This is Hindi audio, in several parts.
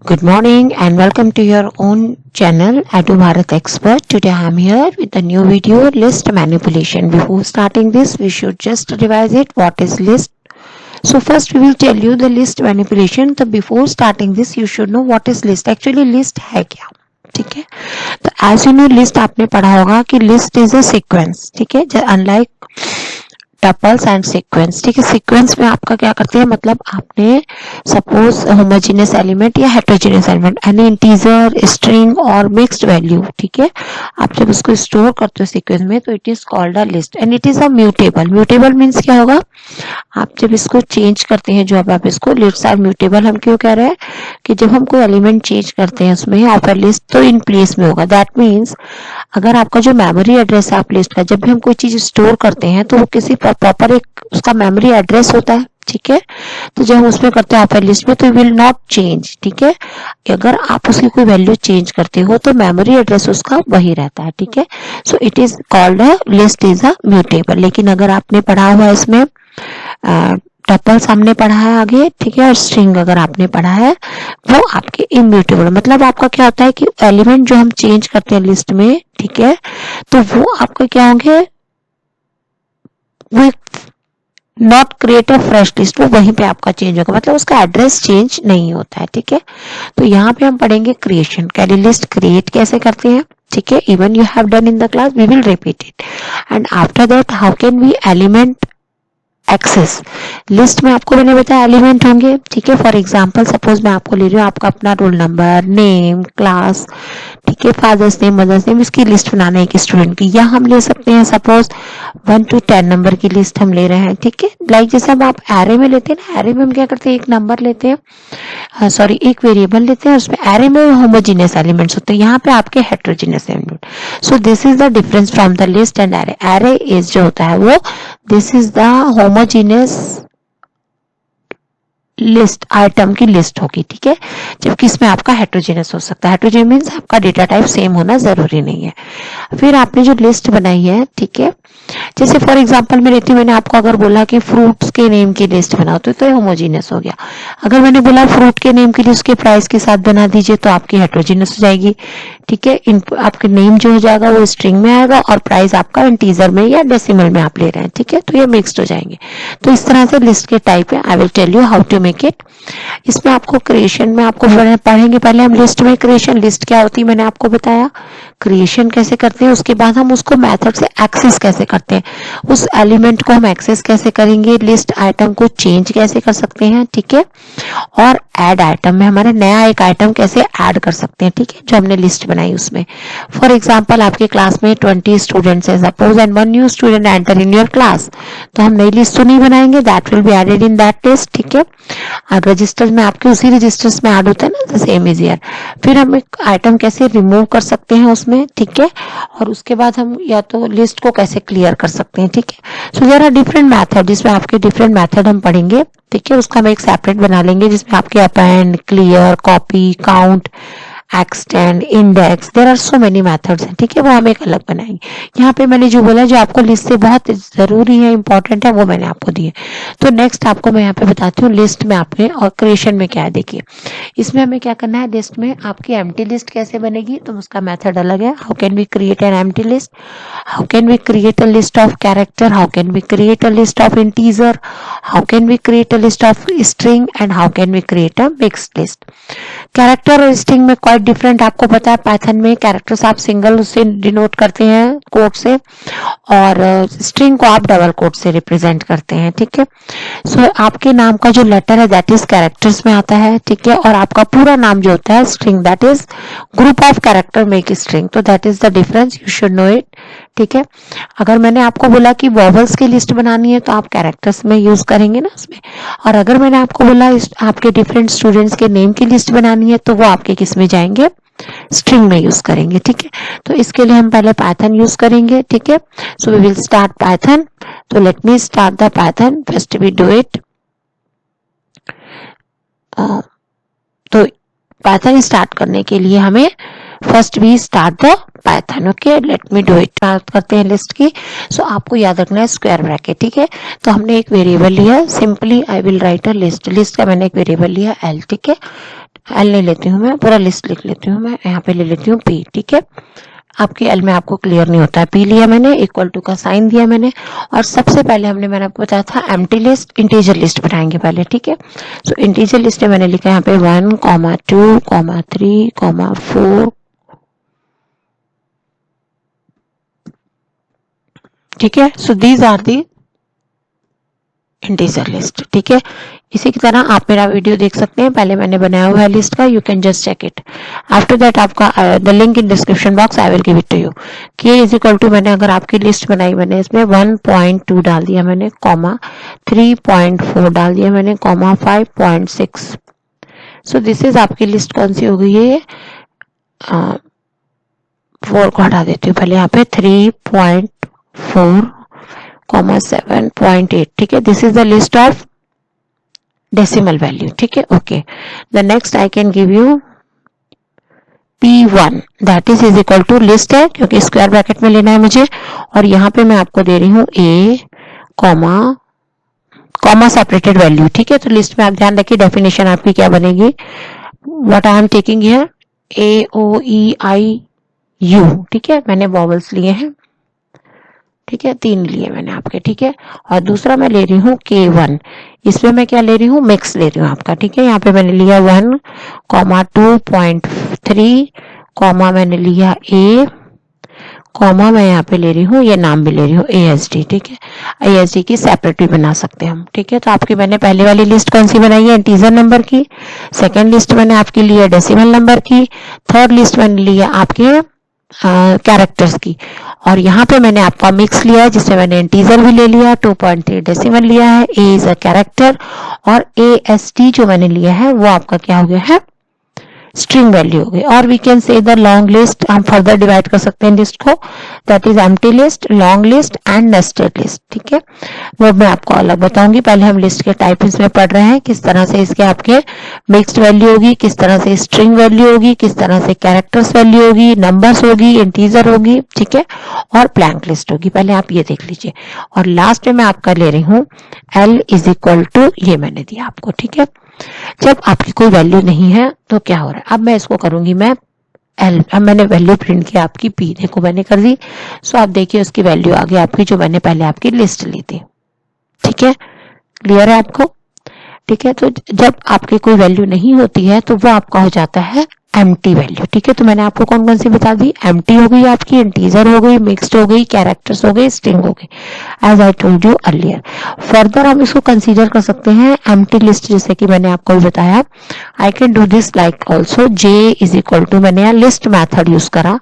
Good morning and welcome to your own channel Adu Bharat Expert. Today I am here with a new video, list manipulation. Before starting this, we should just revise it. What is list? So first we will tell you the list manipulation. So before starting this, you should know what is list. Actually list है क्या? ठीक है, तो एज यू नो लिस्ट आपने पढ़ा होगा कि लिस्ट इज अ सीक्वेंस. ठीक है, अनलाइक टपल्स एंड सीक्वेंस. ठीक है, सीक्वेंस में आपका क्या करते हैं, मतलब आपने सपोज होमोजेनियस एलिमेंट या heterogeneous element, any integer, string और मिक्स्ड वैल्यू. ठीक है, आप जब उसको स्टोर करते हो सीक्वेंस में तो it is called a list and it is a mutable. Mutable means क्या होगा, आप जब इसको चेंज करते हैं, जो अब आप इसको लिस्ट आर म्यूटेबल हम क्यों कह रहे हैं कि जब हम कोई एलिमेंट चेंज करते हैं उसमें ऑफ अ लिस्ट तो इन प्लेस में होगा. दैट मीन्स अगर आपका जो मेमोरी एड्रेस है आप लिस्ट का, जब भी हम कोई चीज स्टोर करते हैं तो वो किसी प्रॉपर एक उसका मेमोरी एड्रेस होता है. ठीक है, तो जब हम उसमें करते हैं ऑफ लिस्ट में तो विल नॉट चेंज. ठीक है, अगर आप उसकी कोई वैल्यू चेंज करते हो तो मेमोरी एड्रेस उसका वही रहता है. ठीक है, so it is called a list is a mutable. लेकिन अगर आपने पढ़ा हुआ है इसमें टपल्स हमने पढ़ा है आगे, ठीक है, और स्ट्रिंग अगर आपने पढ़ा है वो आपके इम्यूटेबल. मतलब आपका क्या होता है कि एलिमेंट जो हम चेंज करते हैं लिस्ट में, ठीक है, तो वो आपका क्या होंगे, वो not create a fresh list, वो वहीं पे आपका चेंज होगा, मतलब उसका एड्रेस चेंज नहीं होता है. ठीक है, तो यहाँ पे हम पढ़ेंगे क्रिएशन, कैरी लिस्ट क्रिएट कैसे करते हैं. ठीक है, even you have done in the class, we will repeat it. And after that how can we element access. List में आपको मैंने बताया एलिमेंट होंगे. ठीक है, फॉर एग्जांपल सपोज मैं आपको ले रही हूँ, आपका अपना रोल नंबर, नेम, क्लास, ठीक है, फादर्स नेम, मदर्स नेम, इसकी लिस्ट बनाना है एक स्टूडेंट की. या हम ले सकते हैं सपोज 1 to 10 नंबर की लिस्ट हम ले रहे हैं. ठीक है, लाइक जैसे हम आप एरे में लेते हैं ना, एरे में हम क्या करते हैं, एक नंबर लेते हैं, सॉरी एक वेरिएबल लेते हैं, उसमें एरे में होमोजेनियस एलिमेंट्स होते हैं, यहाँ पे आपके heterogeneous element. So this is the difference from the list and array. Array is जो होता है वो this is the homogeneous list, item की लिस्ट होगी. ठीक है, जबकि इसमें आपका हेट्रोजेनियस हो सकता है. हेट्रोजेनियस मीन्स आपका डेटा टाइप सेम होना जरूरी नहीं है. फिर आपने जो लिस्ट बनाई है, ठीक है, जैसे फॉर एग्जांपल मैं लेती हूँ, मैंने आपको अगर बोला कि फ्रूट्स के नेम की लिस्ट बनाओ तो होमोजेनियस हो गया. अगर मैंने बोला फ्रूट के नेम की लिस्ट के प्राइस के साथ बना दीजिए तो आपकी हेट्रोजेनियस हो जाएगी. ठीक है, आपके नेम जो हो जाएगा वो स्ट्रिंग में आएगा और प्राइस आपका इंटीजर में या डेसिमल में आप ले रहे हैं. ठीक है, तो ये मिक्स्ड हो जाएंगे. तो इस तरह से लिस्ट के टाइप है. I will tell you how to make it. इसमें आपको क्रिएशन में आपको पढ़ेंगे. पहले हम लिस्ट में क्रिएशन, लिस्ट क्या होती है मैंने आपको बताया, क्रिएशन कैसे करते हैं, उसके बाद हम उसको मेथड से एक्सेस कैसे करते हैं, उस एलिमेंट को हम एक्सेस कैसे करेंगे, लिस्ट आइटम को चेंज कैसे कर सकते हैं. ठीक है, और ऐड आइटम में हमारा नया एक आइटम कैसे ऐड कर सकते हैं. ठीक है, जो हमने लिस्ट बनाई उसमें. फॉर एग्जांपल आपके क्लास में 20 स्टूडेंट्स है suppose and 1 new student enter in your class, तो हम नई लिस्ट तो नहीं बनाएंगे, that will be added in that list. ठीक है, और रजिस्टर्स में आपके उसी रजिस्टर्स में ऐड होता है ना, द सेम इज हियर. फिर हम एक आइटम कैसे रिमूव कर सकते हैं उसमें. ठीक है, और उसके बाद हम या तो लिस्ट को कैसे क्लियर कर सकते हैं. ठीक है, so there are different method, जिसमें आपके डिफरेंट मेथड हम पढ़ेंगे. ठीक है, उसका हम एक सेपरेट बना लेंगे जिसमें आपके append, clear, copy, count, extend, index, there are so many methods हैं. ठीक है, वो हम एक अलग बनाएंगे. यहाँ पे मैंने जो बोला जो आपको लिस्ट से बहुत जरूरी है, इंपॉर्टेंट है, वो मैंने आपको दिए. तो नेक्स्ट आपको मैं यहाँ पे बताती हूँ लिस्ट में आपने और क्रिएशन में क्या है. देखिए इसमें हमें क्या करना है, लिस्ट में आपकी एम्प्टी लिस्ट कैसे बनेगी, तो उसका मेथड अलग है. How can we create an empty list, how can we create a list of character, how can we create a list of integer, how can we create a list of string and how can we create a mixed list. Character और स्ट्रिंग में क्वाइट डिफरेंट आपको पता है. पाइथन में कैरेक्टर्स आप सिंगल से डिनोट करते हैं कोड से और स्ट्रिंग को आप डबल कोड से रिप्रेजेंट करते हैं. ठीक है, सो आपके नाम का जो लेटर है दैट इज कैरेक्टर्स में आता है. ठीक है, और आपका पूरा नाम जो होता है string, that is group of character make string. तो that is the difference, you should know it. ठीक है, अगर मैंने आपको बोला कि वॉवल्स की लिस्ट बनानी है तो आप कैरेक्टर्स में यूज करेंगे ना उसमें, और अगर मैंने आपको बोला आपके डिफरेंट स्टूडेंट्स के नेम की लिस्ट बनानी है तो वो आपके किस में जाएंगे, स्ट्रिंग में यूज करेंगे. ठीक है, तो इसके लिए हम पहले पाइथन यूज करेंगे. ठीक है, so we will start python. तो let me start the python, first we do it. तो पाइथन स्टार्ट करने के लिए हमें first we start the python. Okay, let me do it. बात करते हैं लिस्ट की. सो आपको याद रखना है स्क्वायर ब्रैकेट. ठीक है, तो हमने एक वेरिएबल लिया, simply I will write a list. List का मैंने एक वेरिएबल लिया एल. ठीक है, एल नहीं लेती हूँ मैं, पूरा लिस्ट लिख लेती हूँ मैं, यहाँ पे ले लेती हूँ पी। ठीक है, आपके एल में आपको क्लियर नहीं होता है, पी लिया मैंने, इक्वल टू का साइन दिया मैंने, और सबसे पहले मैंने आपको बताया था एम्प्टी लिस्ट, इंटीजर लिस्ट बनाएंगे पहले। ठीक है, सो इंटीजर लिस्ट में मैंने लिखा यहाँ पे 1, 2, 3, 4। ठीक है, so these are the integer list. ठीक है, इसी की तरह आप मेरा वीडियो देख सकते हैं, पहले मैंने बनाया हुआ है लिस्ट का, you can just check it. After that आपका the link in description box, I will give it to you. K is equal to, मैंने अगर आपकी लिस्ट बनाई, मैंने इसमें 1.2 डाल दिया मैंने, कॉमा 3.4 डाल दिया मैंने, कॉमा 5.6। सो दिस इज आपकी लिस्ट कौन सी हो गई है, 4 को हटा देती हूँ पहले, यहाँ पे 3.4, 7.8। ठीक है, this is the list of decimal value. ठीक है, okay. The next I can give you P1, that is equal to list है, क्योंकि स्क्वायर ब्रैकेट में लेना है मुझे, और यहाँ पे मैं आपको दे रही हूँ A, कॉमा सेपरेटेड वैल्यू। ठीक है, तो लिस्ट में आप ध्यान रखिए डेफिनेशन आपकी क्या बनेगी, what I am taking here, AOEIU। ठीक है, मैंने वॉवल्स लिए हैं। ठीक है, 3 लिए मैंने आपके। ठीक है, और दूसरा मैं ले रही हूँ K1, इसमें मैं क्या ले रही हूँ, मिक्स ले रही हूँ आपका। ठीक है, यहाँ पे मैंने लिया 1, 2.3, कॉमा मैंने लिया A, कॉमा मैं यहाँ पे ले रही हूँ, ये नाम भी ले रही हूँ ASD। ठीक है, ASD की सेपरेट भी बना सकते हैं हम। ठीक है, तो आपकी मैंने पहले वाली लिस्ट कौन सी बनाई है, इंटीजर नंबर की। सेकेंड लिस्ट मैंने आपकी ली है डेसिमल नंबर की। थर्ड लिस्ट मैंने ली है आपके कैरेक्टर्स की। और यहाँ पे मैंने आपका मिक्स लिया है, जिसमें मैंने इंटीजर भी ले लिया, 2.3 डेसिमल लिया है, A इज अ कैरेक्टर, और AST जो मैंने लिया है वो आपका क्या हो गया है, स्ट्रिंग वैल्यू हो गई। और we can say the long list, हम फर्दर डिवाइड कर सकते हैं लिस्ट को, that is empty list, long list and nested list. ठीक है, वो मैं आपको अलग बताऊंगी। पहले हम लिस्ट के टाइप इसमें पढ़ रहे हैं, किस तरह से इसके आपके मिक्स्ड वैल्यू होगी, किस तरह से स्ट्रिंग वैल्यू होगी, किस तरह से कैरेक्टर्स वैल्यू होगी, नंबर्स होगी, इंटीजर होगी। ठीक है, और ब्लैंक लिस्ट होगी, पहले आप ये देख लीजिए। और लास्ट में मैं आपका ले रही हूँ L इज इक्वल टू, ये मैंने दिया आपको। ठीक है, जब आपकी कोई वैल्यू नहीं है तो क्या हो रहा है, अब मैं इसको करूंगी मैं L, अब मैंने वैल्यू प्रिंट की आपकी P, देखो मैंने कर दी। सो आप देखिए उसकी वैल्यू आ गई आपकी, जो मैंने पहले आपकी लिस्ट ली थी। ठीक है, क्लियर है आपको। ठीक है, तो जब आपकी कोई वैल्यू नहीं होती है तो वो आपका हो जाता है एम्प्टी वैल्यू। ठीक है, तो मैंने आपको कौन कौन सी बता दी, एम्प्टी हो गई आपकी, इंटीजर हो गई, मिक्स्ड हो गई, कैरेक्टर्स हो गई, स्ट्रिंग हो गई, as I told you earlier. Further हम इसको कंसीडर कर सकते हैं एम्प्टी लिस्ट, जैसे कि मैंने आपको बताया। I can do this like also, J is equal to, मैंने यहाँ लिस्ट मैथड यूज करा।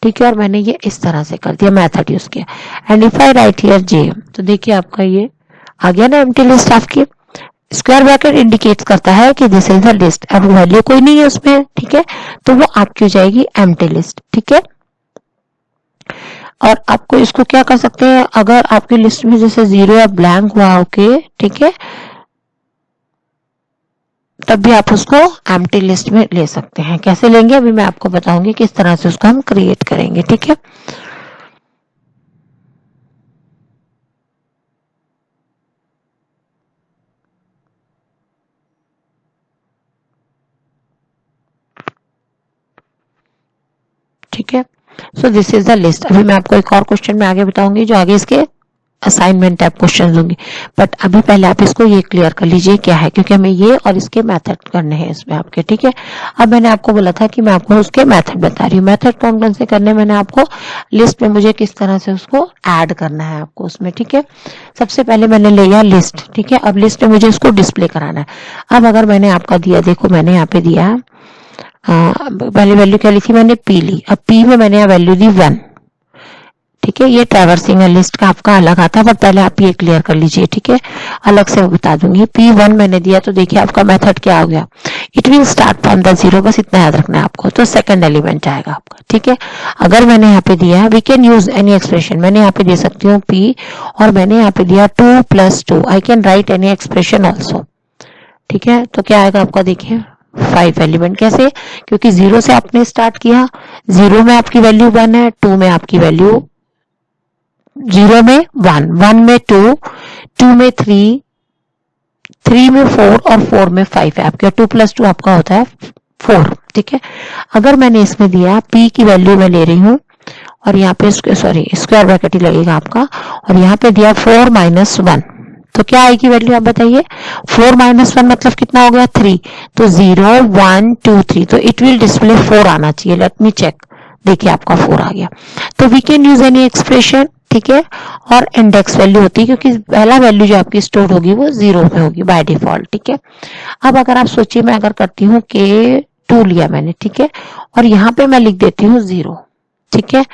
ठीक है, और मैंने ये इस तरह से कर दिया, मैथड यूज किया। And if I right here J, तो देखिए आपका ये आ गया ना एम्प्टी लिस्ट आपकी। स्क्वायर ब्रैकेट इंडिकेट करता है कि दिस इज द लिस्ट, अब वैल्यू कोई नहीं है उसमें। ठीक है, तो वो आपकी हो जाएगी एम्प्टी लिस्ट। ठीक है, और आपको इसको क्या कर सकते हैं, अगर आपकी लिस्ट में जैसे 0 या ब्लैंक हुआ, ओके ठीक है, तब भी आप उसको एम्प्टी लिस्ट में ले सकते हैं। कैसे लेंगे अभी मैं आपको बताऊंगी, किस तरह से उसको हम क्रिएट करेंगे। ठीक है, ठीक है, so this is the list. अभी मैं आपको एक और क्वेश्चन में आगे बताऊंगी, जो आगे इसके असाइनमेंट टाइप क्वेश्चन होंगे, बट अभी पहले आप इसको ये क्लियर कर लीजिए क्या है, क्योंकि हमें ये और इसके मेथड करने हैं इसमें आपके। ठीक है, अब मैंने आपको बोला था कि मैं आपको उसके मेथड बता रही हूँ। मेथड कौन कौन से करने, मैंने आपको लिस्ट में मुझे किस तरह से उसको ऐड करना है आपको उसमें। ठीक है, सबसे पहले मैंने लिया लिस्ट। ठीक है, अब लिस्ट में मुझे उसको डिस्प्ले कराना है। अब अगर मैंने आपका दिया, देखो मैंने यहाँ पे दिया, पहले वैल्यू क्या ली थी मैंने, P ली। अब P में मैंने वैल्यू दी 1। ठीक है, ये ट्रैवर्सिंग है, लिस्ट का आपका अलग आता है, पर पहले आप ये क्लियर कर लीजिए। ठीक है, अलग से बता दूंगी। P1 मैंने दिया, तो देखिए आपका मेथड क्या हो गया, it will start from the 0, बस इतना याद रखना है आपको, तो सेकंड एलिमेंट आएगा आपका। ठीक है, अगर मैंने यहाँ पे दिया, we can use any expression, मैंने यहाँ पे दे सकती हूँ P, और मैंने यहाँ पे दिया 2 + 2, I can write any expression also. ठीक है, तो क्या आएगा आपका, देखिए 5 एलिमेंट। कैसे, क्योंकि 0 से आपने स्टार्ट किया, 0 में आपकी वैल्यू 1 है, 2 में आपकी वैल्यू, 0 में 1, 1 में 2, 2 में 3, 3 में 4 और 4 में 5 है आपके। 2 + 2 आपका होता है 4, ठीक है। अगर मैंने इसमें दिया p की वैल्यू मैं ले रही हूँ और यहाँ पे स्क्वायर ब्रैकेट ही लगेगा आपका, और यहाँ पे दिया 4 माइनस 1, तो क्या आएगी वैल्यू आप बताइए। 4 माइनस 1 मतलब कितना हो गया 3, तो 0 1 2 3, तो इट विल डिस्प्ले 4 आना चाहिए। लेट मी चेक, देखिए आपका 4 आ गया। तो we can use any expression, ठीक है, और इंडेक्स वैल्यू होती है क्योंकि पहला वैल्यू जो आपकी स्टोर होगी वो 0 में होगी बाय डिफॉल्ट, ठीक है। अब अगर आप सोचिए मैं अगर करती हूँ K2 लिया मैंने, ठीक है, और यहाँ पे मैं लिख देती हूँ 0, ठीक है,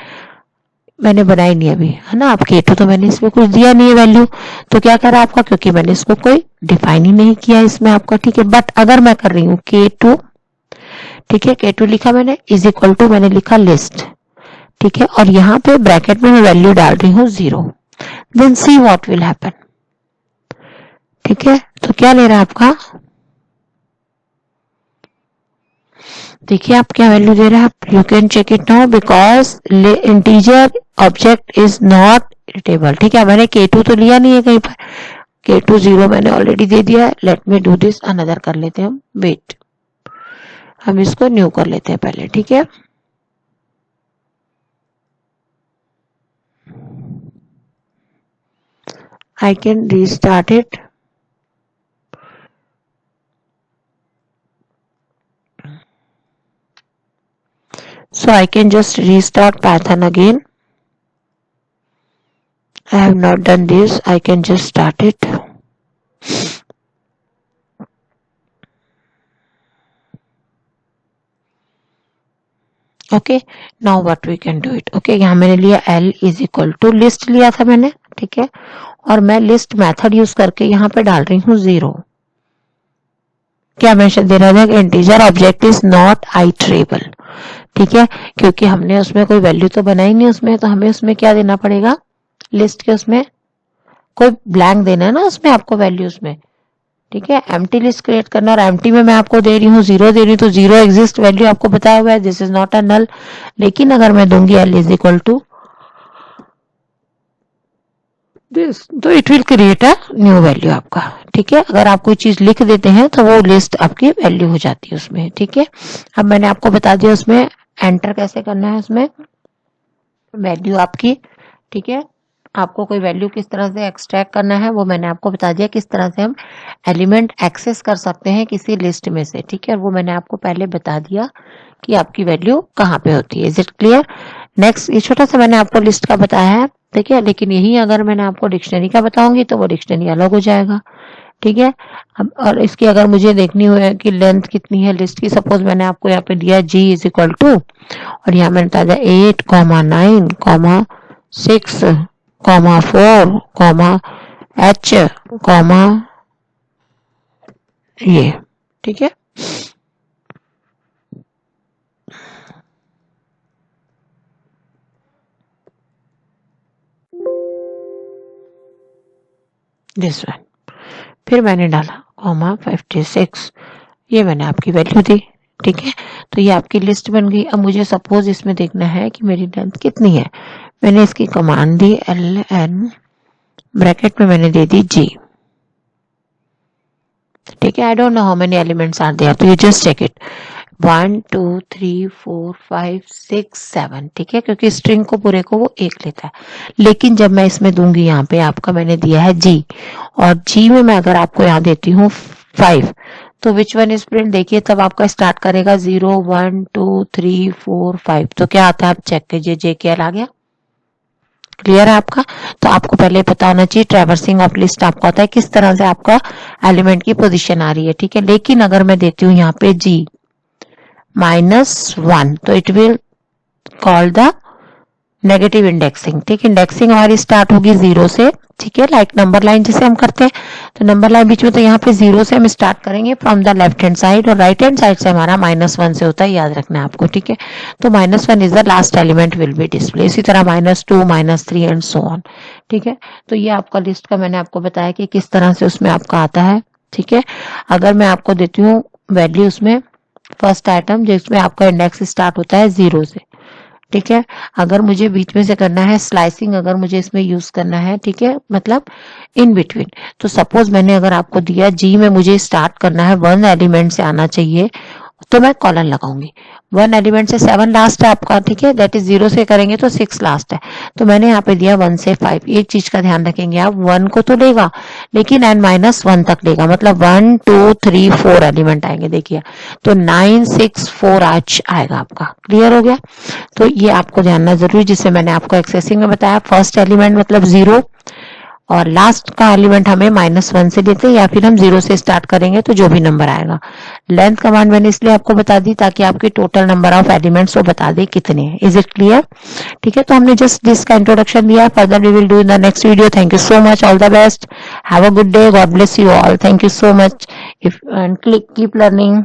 मैंने बनाई नहीं अभी, है ना। आप K2 तो मैंने इसमें कुछ दिया नहीं है वैल्यू, तो क्या करा आपका, क्योंकि मैंने इसको कोई डिफाइन ही नहीं किया इसमें आपका, ठीक है। बट अगर मैं कर रही हूँ K2, ठीक है, K2 लिखा मैंने इज इक्वल टू मैंने लिखा लिस्ट, ठीक है, और यहाँ पे ब्रैकेट में मैं वैल्यू डाल रही हूँ 0, then see what will happen, ठीक है। तो क्या ले रहा है आपका, देखिए आप क्या वैल्यू दे रहा है, you can check it now because integer object is not iterable, ठीक है। मैंने K2 तो लिया नहीं है कहीं पर, K2 0 मैंने ऑलरेडी दे दिया है। Late me do this another, कर लेते हैं हम, वेट, हम इसको न्यू कर लेते हैं पहले, ठीक है। I can restart it. So I can just restart Python again. I have not done this. I can just start it. Okay. Now what we can do it. Okay. यहाँ मैंने लिया L is equal to list लिया था मैंने, ठीक है, और मैं लिस्ट मेथड यूज करके यहाँ पे डाल रही हूँ 0। क्या मेंशन दे रहा था, integer object is not iterable, ठीक है, क्योंकि हमने उसमें कोई वैल्यू तो बनाई नहीं उसमें, तो हमें उसमें क्या देना पड़ेगा, लिस्ट के उसमें कोई ब्लैंक देना है ना उसमें आपको वैल्यू उसमें, ठीक है। एम्प्टी लिस्ट क्रिएट करना, और एम्प्टी में मैं आपको दे रही हूँ 0 दे रही हूँ, तो 0 एग्जिस्ट वैल्यू आपको बताया हुआ है, this is not a null. लेकिन अगर मैं दूंगी L is equal to this, तो it will create a new value आपका, ठीक है। अगर आप कोई चीज लिख देते हैं तो वो लिस्ट आपकी वैल्यू हो जाती है उसमें, ठीक है। अब मैंने आपको बता दिया उसमें एंटर कैसे करना है, उसमें वैल्यू आपकी, ठीक है, आपको कोई वैल्यू किस तरह से एक्सट्रैक्ट करना है वो मैंने आपको बता दिया, किस तरह से हम एलिमेंट एक्सेस कर सकते हैं किसी लिस्ट में से, ठीक है, और वो मैंने आपको पहले बता दिया कि आपकी वैल्यू कहाँ पे होती है। Is it clear. नेक्स्ट, ये छोटा सा मैंने आपको लिस्ट का बताया है, ठीक है, लेकिन यही अगर मैंने आपको डिक्शनरी का बताऊंगी तो वो डिक्शनरी अलग हो जाएगा, ठीक है। अब और इसकी अगर मुझे देखनी हो कि लेंथ कितनी है लिस्ट की, सपोज मैंने आपको यहाँ पे दिया G इज इक्वल टू, और यहाँ मैंने बता दिया 8, 9, 6, 4, H, ये, ठीक है। दिस वन, फिर मैंने डाला 56, ये मैंने आपकी वैल्यू दी, ठीक है। तो ये आपकी लिस्ट बन गई। अब मुझे सपोज इसमें देखना है कि मेरी लेंथ कितनी है, मैंने इसकी कमांड दी ln, ब्रैकेट में मैंने दे दी G, ठीक है। I don't know how many elements are there, तो यू जस्ट चेक इट, 1 2 3 4 5 6 7, ठीक है, क्योंकि स्ट्रिंग को पूरे को वो 1 लेता है। लेकिन जब मैं इसमें दूंगी यहाँ पे आपका मैंने दिया है G, और G में मैं अगर आपको यहाँ देती हूँ 5, तो विच वन इज प्रिंट, देखिए तब आपका स्टार्ट करेगा 0 1 2 3 4 5, तो क्या आता है आप चेक कीजिए, JKL आ गया। क्लियर है आपका। तो आपको पहले पता होना चाहिए ट्रैवर्सिंग ऑफ लिस्ट आपको आता है किस तरह से आपका एलिमेंट की पोजीशन आ रही है, ठीक है। लेकिन अगर मैं देती हूँ यहाँ पे G -1, तो it will call the negative indexing, ठीक है। इंडेक्सिंग हमारी स्टार्ट होगी 0 से, ठीक है, लाइक नंबर लाइन जैसे हम करते हैं, तो नंबर लाइन बीच में, तो यहाँ पे 0 से हम स्टार्ट करेंगे from the left hand side, और राइट हैंड साइड से हमारा -1 से होता है, याद रखना है आपको, ठीक है। तो -1 is the last element will be display, इसी तरह -2 -3 एंड सो ऑन, ठीक है। तो ये आपका लिस्ट का मैंने आपको बताया कि किस तरह से उसमें आपका आता है, ठीक है। अगर मैं आपको देती हूँ वैल्यू उसमें फर्स्ट आइटम जिसमें आपका इंडेक्स स्टार्ट होता है 0 से, ठीक है। अगर मुझे बीच में से करना है स्लाइसिंग, अगर मुझे इसमें यूज करना है, ठीक है, मतलब इन बिटवीन, तो सपोज मैंने अगर आपको दिया G में मुझे स्टार्ट करना है 1 एलिमेंट से आना चाहिए, तो मैं कॉलन लगाऊंगी। 1 एलिमेंट से 7 लास्ट है आपका, ठीक है, दैट इज 0 से करेंगे तो 6 लास्ट है, तो मैंने यहाँ पे दिया 1 से 5। एक चीज का ध्यान रखेंगे आप, 1 को तो लेगा लेकिन n-1 तक लेगा, मतलब 1 2 3 4 एलिमेंट आएंगे, देखिए तो 9 6 4 आज आएगा आपका। क्लियर हो गया? तो ये आपको जानना जरूरी, जिससे मैंने आपको एक्सेसिंग में बताया। फर्स्ट एलिमेंट मतलब 0 और लास्ट का एलिमेंट हमें -1 से लेते हैं, या फिर हम 0 से स्टार्ट करेंगे तो जो भी नंबर आएगा। लेंथ कमांड मैंने इसलिए आपको बता दी ताकि आपकी टोटल नंबर ऑफ एलिमेंट्स वो बता दे कितने हैं। Is it clear? ठीक है, तो हमने जस्ट दिस का इंट्रोडक्शन दिया, further we will do in the next video. Thank you so much, all the best, have a good day, God bless you all, thank you so much, if and keep learning.